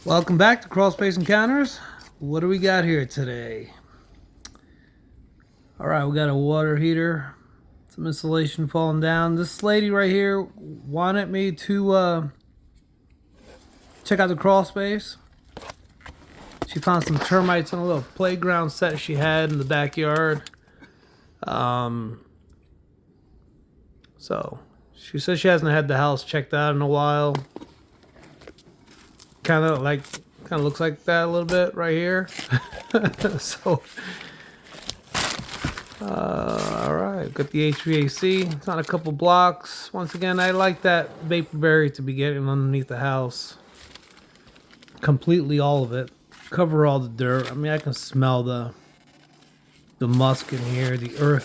Welcome back to Crawlspace Encounters. What do we got here today? Alright, we got a water heater, some insulation falling down. This lady right here wanted me to check out the Crawlspace. She found some termites on a little playground set she had in the backyard. So she says she hasn't had the house checked out in a while. Kind of looks like that a little bit right here. So all right, got the HVAC. It's on a couple blocks. Once again, I like that vapor barrier to be getting underneath the house. Completely, all of it. Cover all the dirt. I mean, I can smell the musk in here, the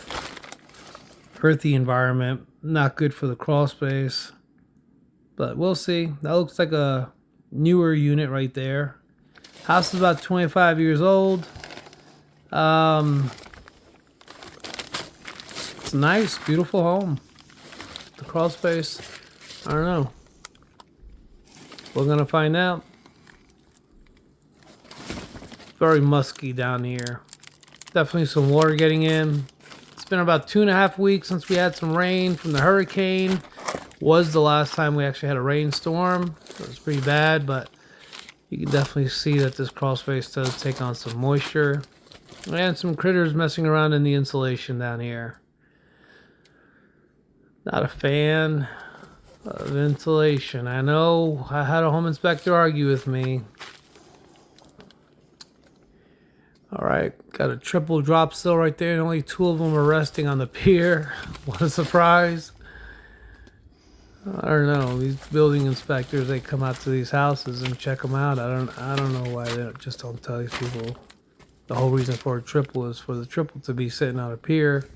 earthy environment. Not good for the crawl space, but we'll see. That looks like a newer unit right there. House is about 25 years old. It's a nice, beautiful home. The crawl space, I don't know. We're gonna find out. Very musky down here. Definitely some water getting in. It's been about 2.5 weeks since we had some rain from the hurricane. Was the last time we actually had a rainstorm. It was pretty bad, but you can definitely see that this crawl space does take on some moisture. And some critters messing around in the insulation down here. Not a fan of insulation. I know I had a home inspector argue with me. Alright, got a triple drop sill right there, and only 2 of them are resting on the pier. What a surprise. I don't know, these building inspectors, they come out to these houses and check them out. I don't know why they just don't tell these people the whole reason for a triple is for the triple to be sitting on a pier.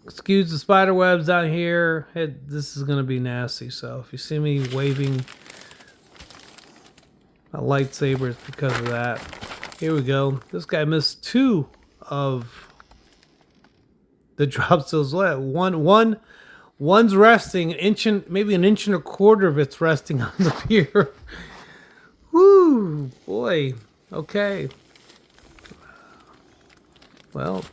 Excuse the spider webs down here. This is going to be nasty, so if you see me waving a lightsaber, it's because of that. Here we go. This guy missed 2 of the drop sills. One's resting maybe an inch and a quarter of it's resting on the pier. Woo, boy. Okay. Well,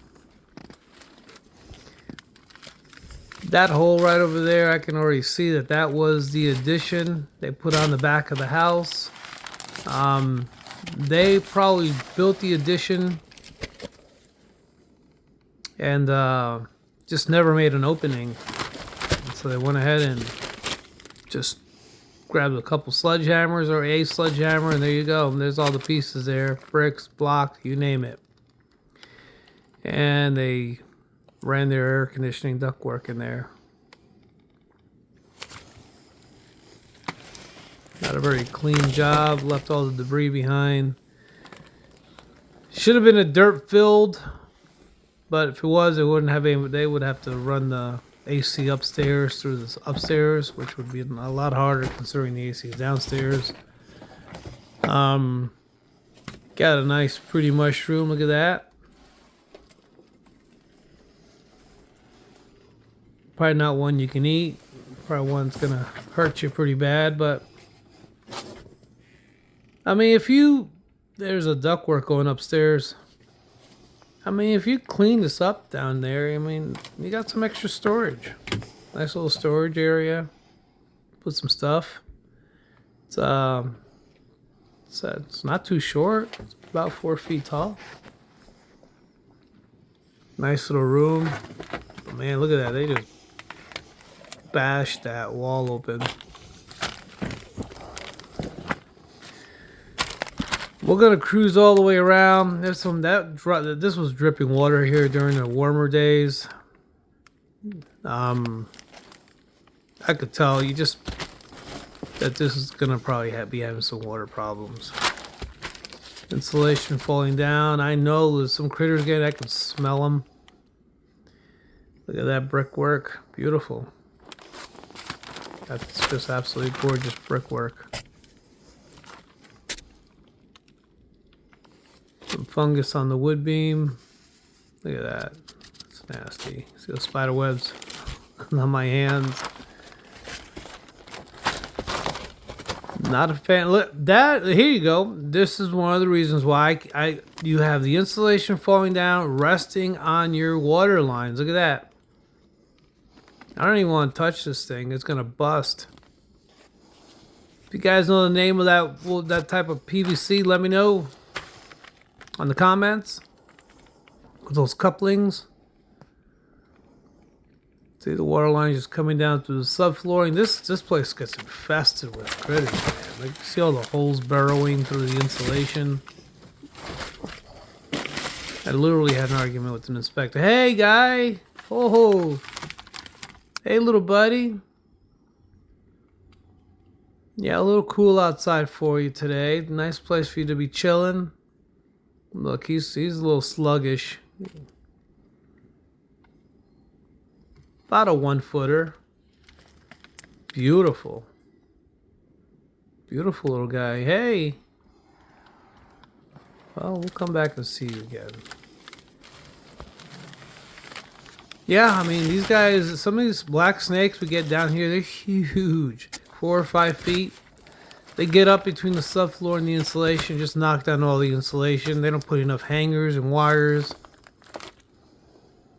that hole right over there, I can already see that was the addition they put on the back of the house. They probably built the addition and just never made an opening. So they went ahead and just grabbed a couple sledgehammers or a sledgehammer, and there you go. And there's all the pieces there, bricks, block, you name it. And they ran their air conditioning ductwork in there. Not a very clean job, left all the debris behind. Should have been a dirt filled, but if it was, it wouldn't have any. They would have to run the AC upstairs through this upstairs, which would be a lot harder considering the AC is downstairs. Got a nice pretty mushroom, look at that. Probably not one you can eat. Probably one that's gonna hurt you pretty bad, but I mean, there's a ductwork going upstairs. I mean, if you clean this up down there, I mean, you got some extra storage. Nice little storage area. Put some stuff. It's not too short. It's about 4 feet tall. Nice little room. Oh, man, look at that. They just bashed that wall open. We're gonna cruise all the way around. There's this was dripping water here during the warmer days. I could tell that this is gonna probably be having some water problems. Insulation falling down. I know there's some critters getting. I can smell them. Look at that brickwork. Beautiful. That's just absolutely gorgeous brickwork. Some fungus on the wood beam. Look at that. It's nasty. See those spider webs on my hands. Not a fan. Look, that here you go. This is one of the reasons why you have the insulation falling down, resting on your water lines. Look at that. I don't even want to touch this thing. It's gonna bust. If you guys know the name of that type of PVC, let me know on the comments. With those couplings. See the water line just coming down through the subflooring. This place gets infested with critters, man. Like, see all the holes burrowing through the insulation. I literally had an argument with an inspector. Hey, guy. Oh. Hey, little buddy. Yeah, a little cool outside for you today. Nice place for you to be chilling. Look, he's a little sluggish. About a 1-footer. Beautiful. Beautiful little guy. Hey. Well, we'll come back and see you again. Yeah, I mean, these guys, some of these black snakes we get down here, they're huge. 4 or 5 feet. They get up between the subfloor and the insulation, just knock down all the insulation. They don't put enough hangers and wires.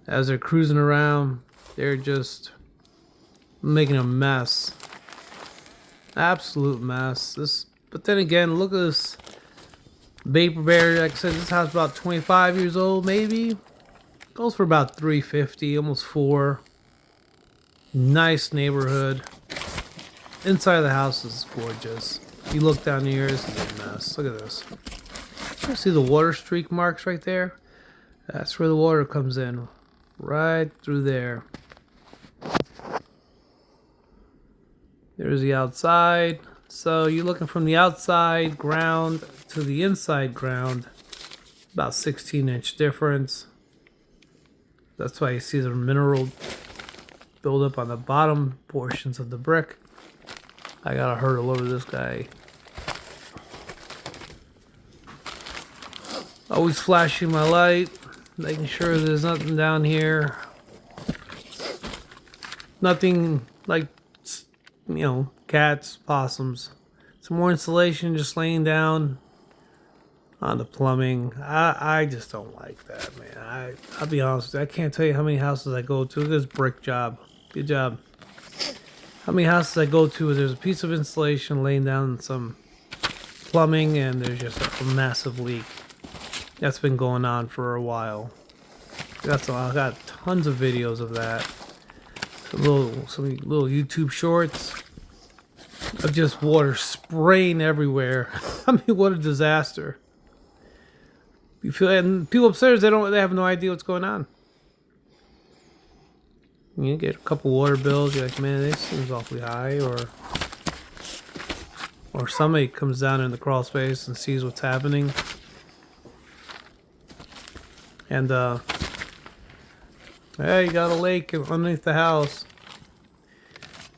As they're cruising around, they're just making a mess. Absolute mess. But then again, look at this vapor barrier. Like I said, this house is about 25 years old, maybe. Goes for about $350, almost $4. Nice neighborhood. Inside of the house is gorgeous. You look down here, this is a mess. Look at this. You see the water streak marks right there? That's where the water comes in. Right through there. There's the outside. So you're looking from the outside ground to the inside ground. About 16-inch difference. That's why you see the mineral buildup on the bottom portions of the brick. I gotta hurdle over this guy. Always flashing my light, making sure there's nothing down here. Nothing like, you know, cats, possums. Some more insulation just laying down on the plumbing. I just don't like that, man. I'll be honest with you, I can't tell you how many houses I go to. Look at this brick job. Good job. How many houses I go to, there's a piece of insulation laying down some plumbing and there's just a massive leak. That's been going on for a while. I got tons of videos of that. Some little YouTube shorts of just water spraying everywhere. I mean, what a disaster. You feel, and people upstairs, they have no idea what's going on. You get a couple water bills, you're like, man, this seems awfully high, or somebody comes down in the crawl space and sees what's happening. And hey, you got a lake underneath the house.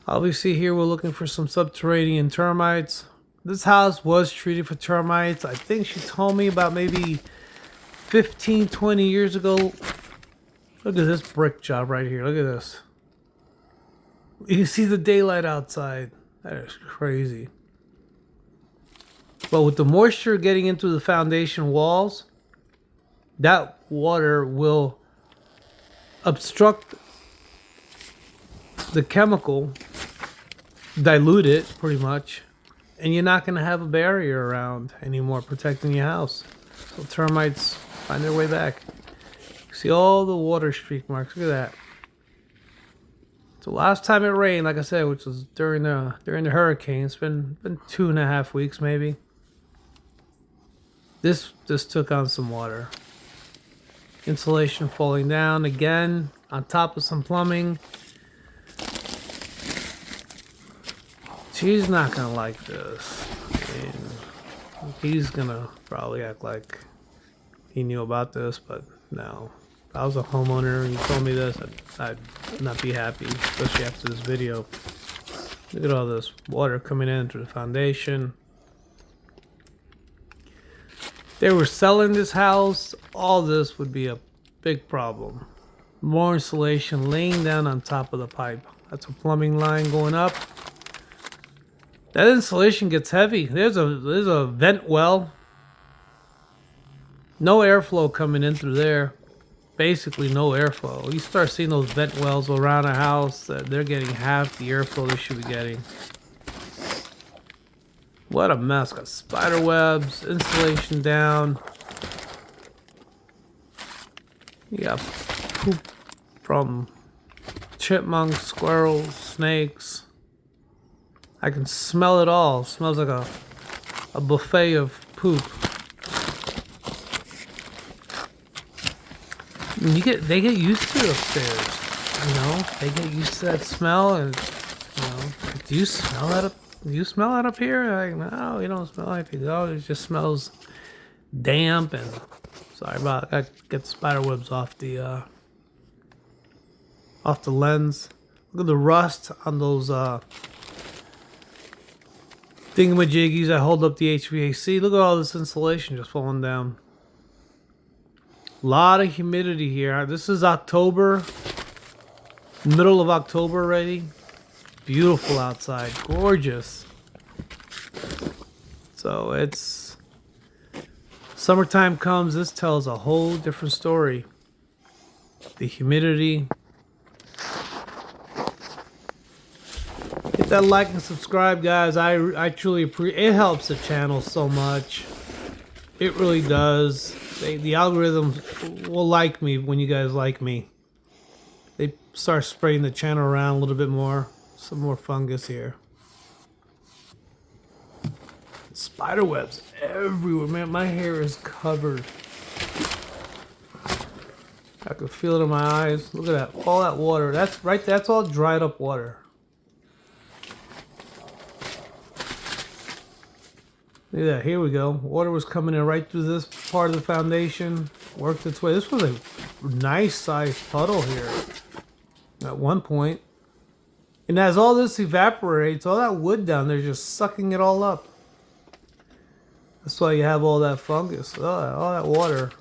Obviously here we're looking for some subterranean termites. This house was treated for termites. I think she told me about maybe 15, 20 years ago. Look at this brick job right here. Look at this. You see the daylight outside. That is crazy. But with the moisture getting into the foundation walls, that water will obstruct the chemical, dilute it pretty much, and you're not going to have a barrier around anymore protecting your house. So termites find their way back. See all the water streak marks. Look at that. So last time it rained, like I said, which was during the hurricane, it's been 2.5 weeks maybe. This took on some water. Insulation falling down again on top of some plumbing. She's not gonna like this. I mean, he's gonna probably act like he knew about this, but no. If I was a homeowner and you told me this, I'd not be happy, especially after this video. Look at all this water coming in through the foundation. If they were selling this house, all this would be a big problem. More insulation laying down on top of the pipe. That's a plumbing line going up. That insulation gets heavy. There's a vent well. No airflow coming in through there. Basically no airflow. You start seeing those vent wells around a house, they're getting half the airflow they should be getting. What a mess. Got spider webs, insulation down. You got poop from chipmunks, squirrels, snakes. I can smell it all. It smells like a buffet of poop. They get used to it upstairs. You know, they get used to that smell. And you know, do you smell that? Do you smell that up here? Like, no, you don't smell anything. Oh, it just smells damp and. Sorry about it. I get the spider webs off the lens. Look at the rust on those thingamajiggies that hold up the HVAC. Look at all this insulation just falling down. A lot of humidity here. This is October, middle of October already. Beautiful outside, gorgeous. So it's summertime comes, this tells a whole different story. The humidity. Hit that like and subscribe, guys. I truly appreciate it. Helps the channel so much. It really does. The algorithms will like me when you guys like me. They start spreading the channel around a little bit more. Some more fungus here. Spider webs everywhere, man. My hair is covered. I can feel it in my eyes. Look at that. All that water. That's right. That's all dried up water. Look at that. Here we go. Water was coming in right through this part of the foundation. Worked its way. This was a nice sized puddle here at one point. And as all this evaporates, all that wood down there just sucking it all up. That's why you have all that fungus. All that water.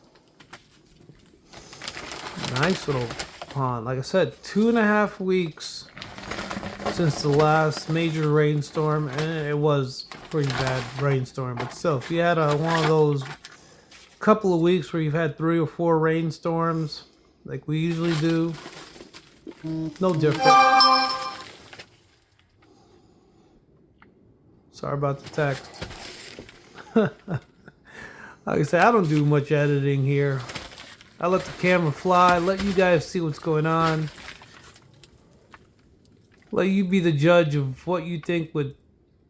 Nice little pond. Like I said, 2.5 weeks since the last major rainstorm. And it was pretty bad rainstorm. But still, if you had one of those couple of weeks where you've had 3 or 4 rainstorms, like we usually do, no different. Sorry about the text. Like I said, I don't do much editing here. I let the camera fly, let you guys see what's going on. Let you be the judge of what you think would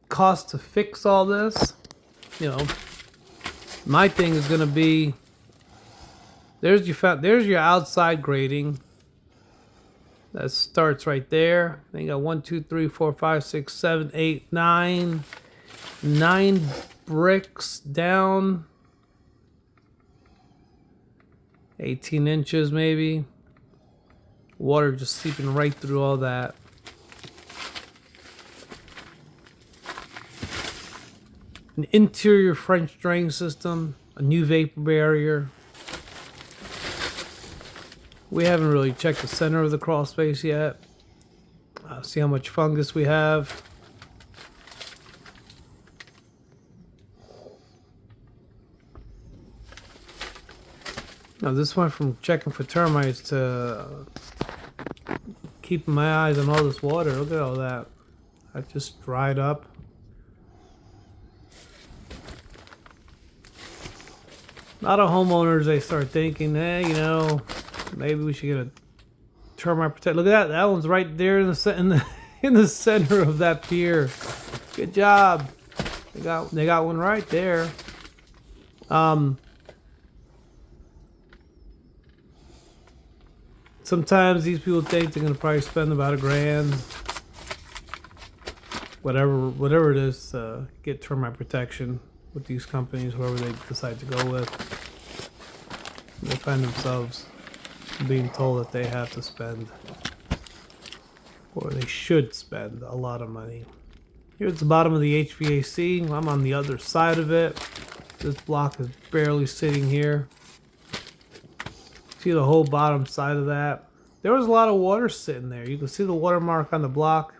cost to fix all this. You know, my thing is going to be, there's your outside grading. That starts right there. Then you got 1, 2, 3, 4, 5, 6, 7, 8, 9. 9 bricks down. 18 inches maybe. Water just seeping right through all that. An interior French drain system. A new vapor barrier. We haven't really checked the center of the crawl space yet. See how much fungus we have. Now this went from checking for termites to keeping my eyes on all this water. Look at all that. That just dried up. A lot of homeowners, they start thinking, hey, you know, maybe we should get a termite protector. Look at that. That one's right there in the center of that pier. Good job. They got one right there. Sometimes these people think they're gonna probably spend about $1,000, whatever it is, to get termite protection with these companies, whoever they decide to go with. They find themselves being told that they have to spend, or they should spend, a lot of money. Here's the bottom of the HVAC. I'm on the other side of it. This block is barely sitting here. See the whole bottom side of that. There was a lot of water sitting there. You can see the watermark on the block.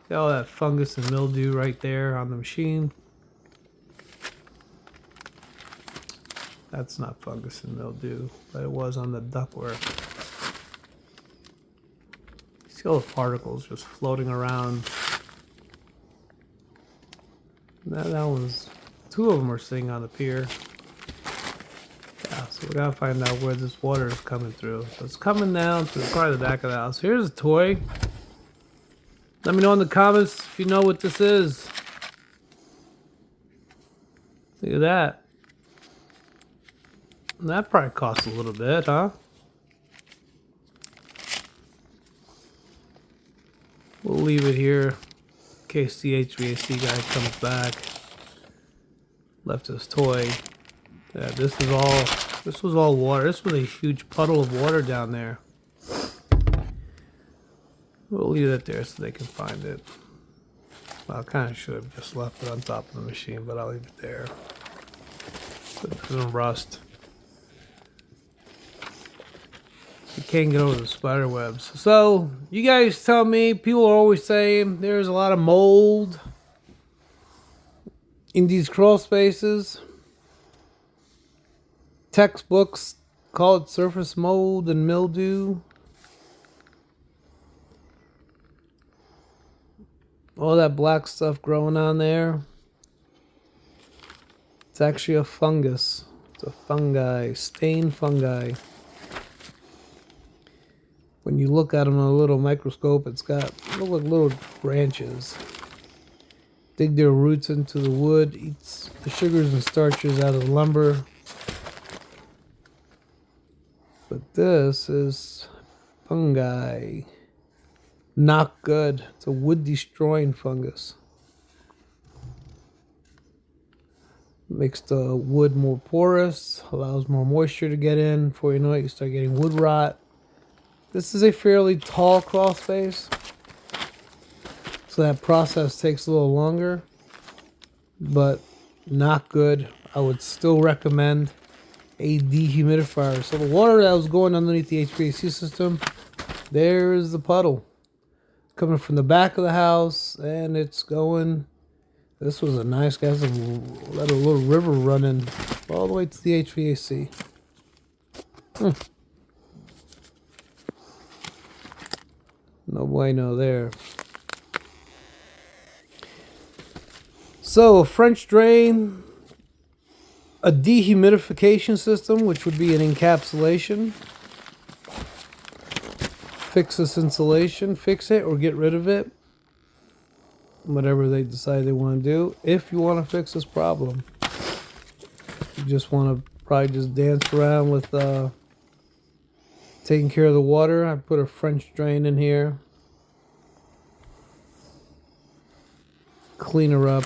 Got all that fungus and mildew right there on the machine. That's not fungus and mildew, but it was on the ductwork. See all the particles just floating around. That was, 2 of them are sitting on the pier. Yeah, so we gotta find out where this water is coming through. So it's coming down to probably the back of the house. Here's a toy. Let me know in the comments if you know what this is. Look at that. That probably costs a little bit, huh? We'll leave it here in case the HVAC guy comes back. Left his toy. Yeah, this was all water. This was a huge puddle of water down there. We'll leave it there so they can find it. Well, I kind of should have just left it on top of the machine, but I'll leave it there. So it doesn't rust. You can't get over the spider webs. So, you guys tell me, people are always saying there's a lot of mold in these crawl spaces. Textbooks call it surface mold and mildew. All that black stuff growing on there. It's actually a fungus. It's a fungi, stain fungi. When you look at them on a little microscope, it's got look like little branches. Dig their roots into the wood, eats the sugars and starches out of the lumber. But this is fungi. Not good. It's a wood destroying fungus. Makes the wood more porous, allows more moisture to get in. Before you know it, you start getting wood rot. This is a fairly tall crawl space, so that process takes a little longer, but not good. I would still recommend a dehumidifier. So the water that was going underneath the HVAC system, there's the puddle coming from the back of the house, and it's going. This was a nice guy. Let a little river run in all the way to the HVAC. No bueno there. So a French drain, a dehumidification system, which would be an encapsulation. Fix this insulation, fix it or get rid of it. Whatever they decide they want to do. If you want to fix this problem, you just want to probably just dance around with taking care of the water. I put a French drain in here. Clean her up.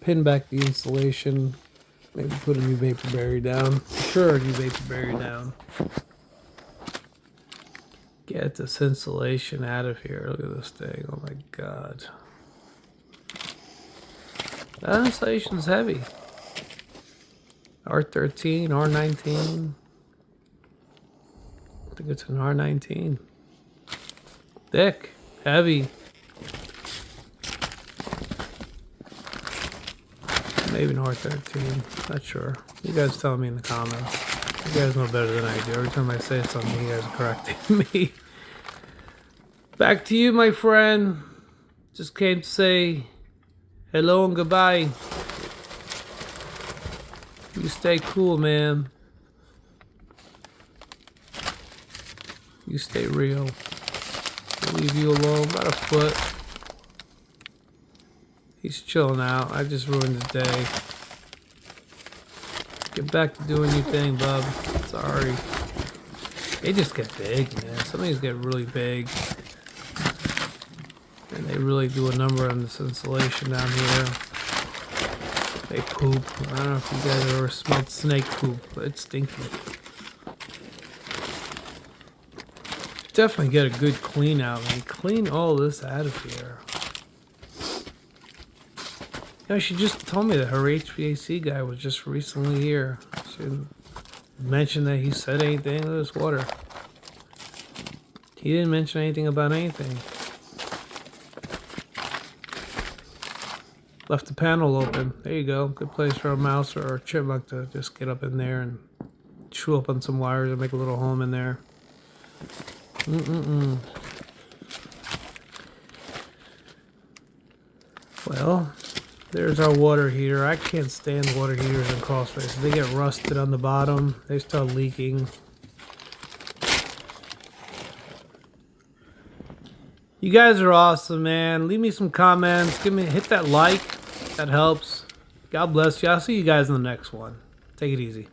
Pin back the insulation. Maybe put a new vapor barrier down. Sure, new vapor barrier down. Get this insulation out of here. Look at this thing. Oh my god. That insulation's heavy. R13, R19. I think it's an R19. Thick, heavy. Maybe an R13. Not sure. You guys tell me in the comments. You guys know better than I do. Every time I say something, you guys are correcting me. Back to you, my friend. Just came to say hello and goodbye. You stay cool, man. You stay real. I'll leave you alone about a foot. He's chilling out. I just ruined his day. Get back to doing your thing, bub. Sorry. They just get big, man. Some of these get really big. And they really do a number on this insulation down here. They poop. I don't know if you guys ever smelled snake poop, but it's stinky. Definitely get a good clean out, man. Clean all this out of here. You know, she just told me that her HVAC guy was just recently here. She didn't mention that he said anything to this water. He didn't mention anything about anything. Left the panel open. There you go. Good place for a mouse or a chipmunk to just get up in there and chew up on some wires and make a little home in there. Well, there's our water heater. I can't stand water heaters in Crawlspace. They get rusted on the bottom. They start leaking. You guys are awesome, man. Leave me some comments. Hit that like. That helps. God bless you. I'll see you guys in the next one. Take it easy.